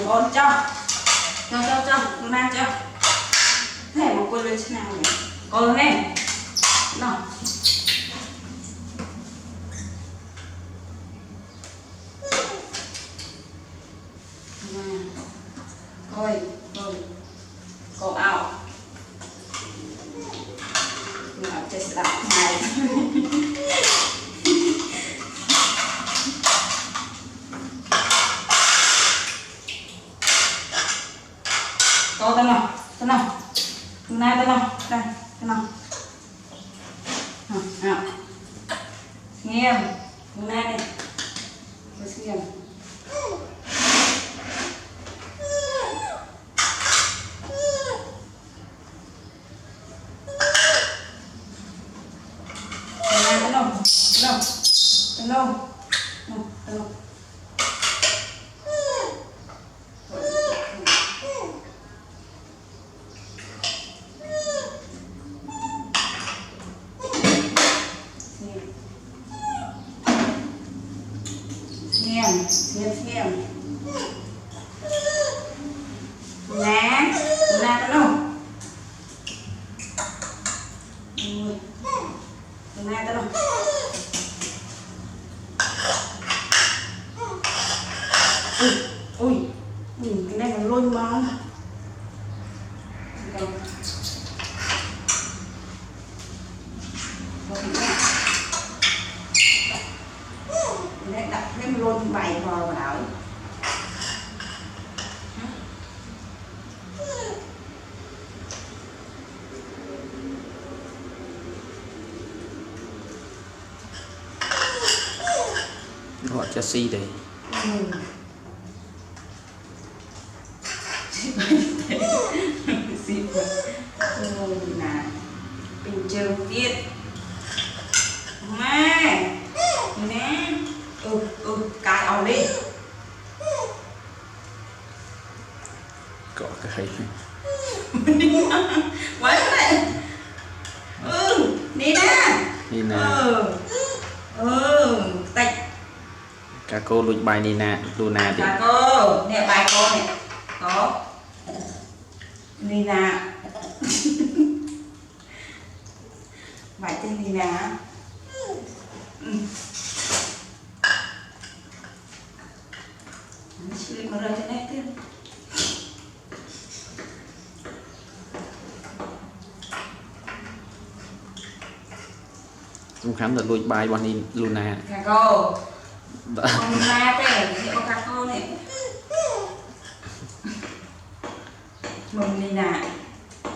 con cho Luna cho này một quên lên thế nào nhỉ con lên nào ôi cô ao ngọc chết đập này cô tên nào Luna tên nào đây tên nào nghiêm Luna đây nghiêm Hello. Xem. Nè, Luna tên không? Luna tên không? Ui, cái này còn lôi máu. Đấy, đặt thêm lôi bài vào đảo. Gọi cho si đây. Nè bình trường tiết mẹ nè cài ảo đi có cái hay quái này đi nè tạch cả cô lụi bài Nina Luna đi cả cô nè bài cô nè có Nina bài tên Nina chị có rơi trên đây tiên chúng khám là lụi bài bọn Luna cả cô con Luna đây chị có cả cô này mừng Nina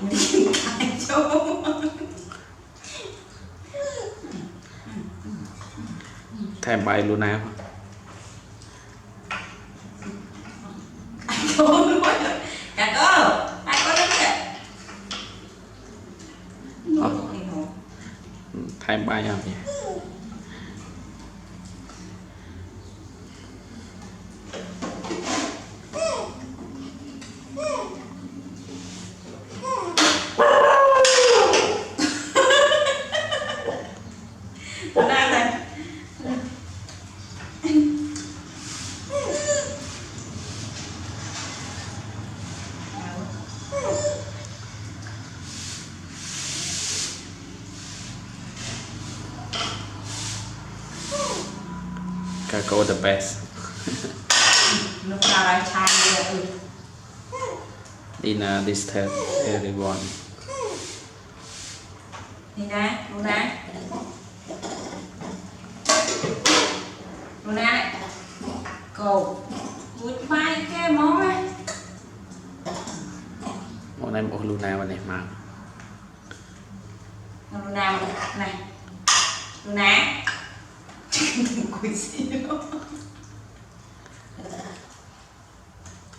mình ai chỗ thèm bài Luna cả cô ai có đến thèm bài không nhỉ Kako the best. Lúc nào lại trai Dina disturb everyone. Luna cầu vui bay cái món ấy Món này một Luna này mà Luna này Luna cùi xíu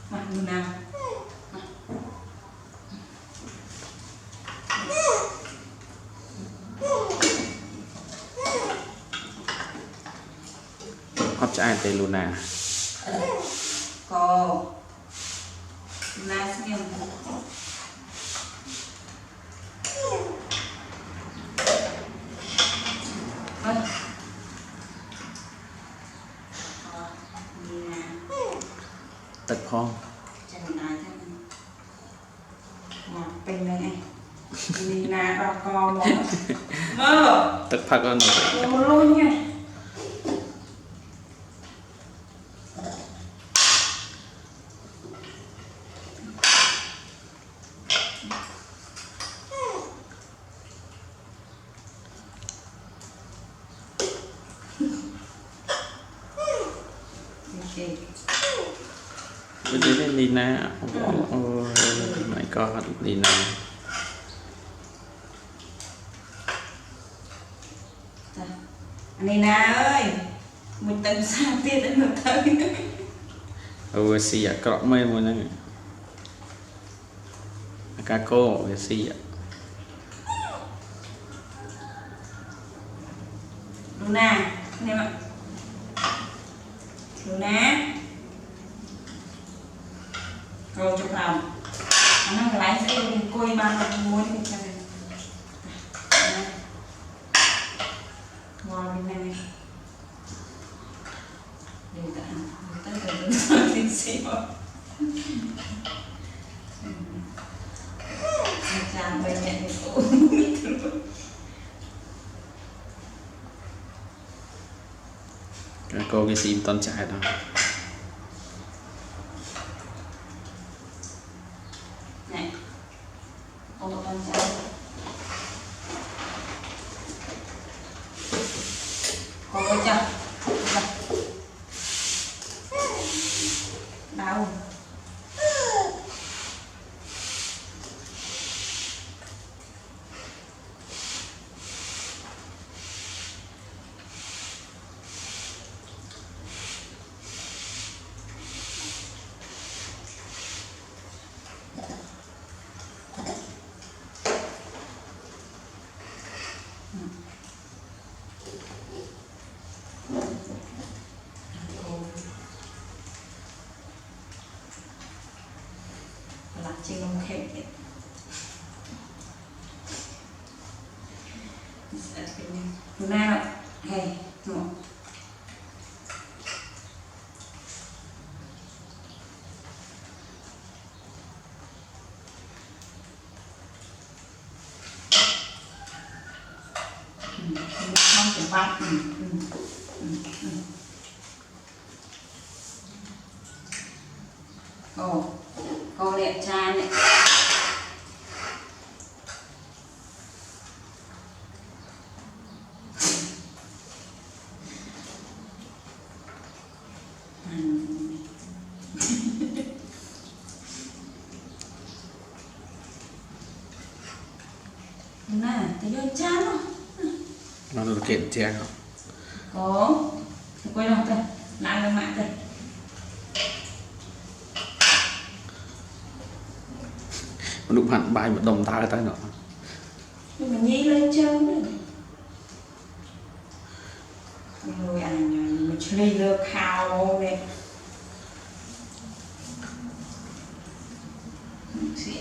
mặt Luna hấp cho ai tên Luna cô Luna xem tật phong เป็นไงนี่นาดอกกอหมดเมื่อ Tức phạt con rồi. โอ้ลุยไงBây giờ lên Lina. Oh my god, Lina. อันนี้นะเอ้ยมึงเติมซาเตี้ยแต่หนูเติม Oh, xì ạ, cọ mê một nè. Cá cô, cái xì ạ. ดูหน้าเนี่ยมั้ยดูนะเราจะทำอันนั้นก็ไลฟ์เองกุยมาเป็นม้วนเป็นกันนะวางเป็นไงเดี๋ยวจะตั้งแต่ดูสิสิบอาจารย์ไปเนี่ยโอ้ย Cá cô cái xì toàn chạy đó. เนี่ยโอ้ตอนเช้าขอไปจ้ะดาวหลักจริงลงเข็มเนี่ยดูหน้าแบบเฮ้ยหนูช่องเสียงบ้านโอ้โอ้เนี่ยจานเนี่ยน่าแต่โยนจานเนาะ Nó được kiện che không? Có. Thì quay lòng tay. Lại là mạng tay. Nó đụng hẳn bài một đồng ta tay nữa. Nhưng mà nhí lên trơn đấy. Người anh mình chơi lơ khao này. Xị.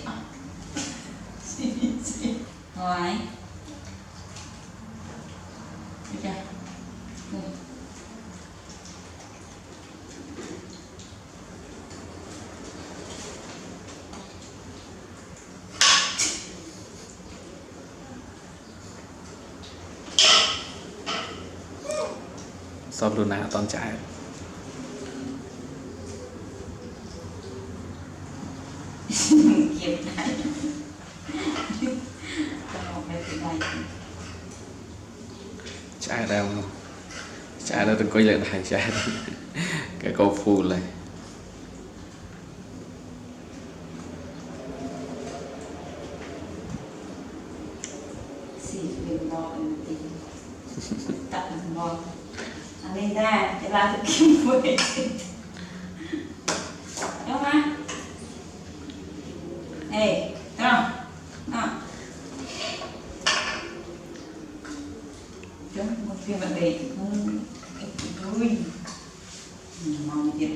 Rồi. Được chưa? Sao Luna toàn chạy. Kiểm này. Chạy đâu luôn. Chạy đâu đừng có lại này chạy đâu. Cái cô phù này. Xì mình bò mình tìm. Tập mình bò. Anh lên ra để ra thực kim với. Đúng không? Ê, thấy không? Đó. Chứ một phiên bạn bè cũng vui. Mong gì?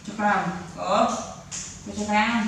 Cho con. Ủa? Cho con.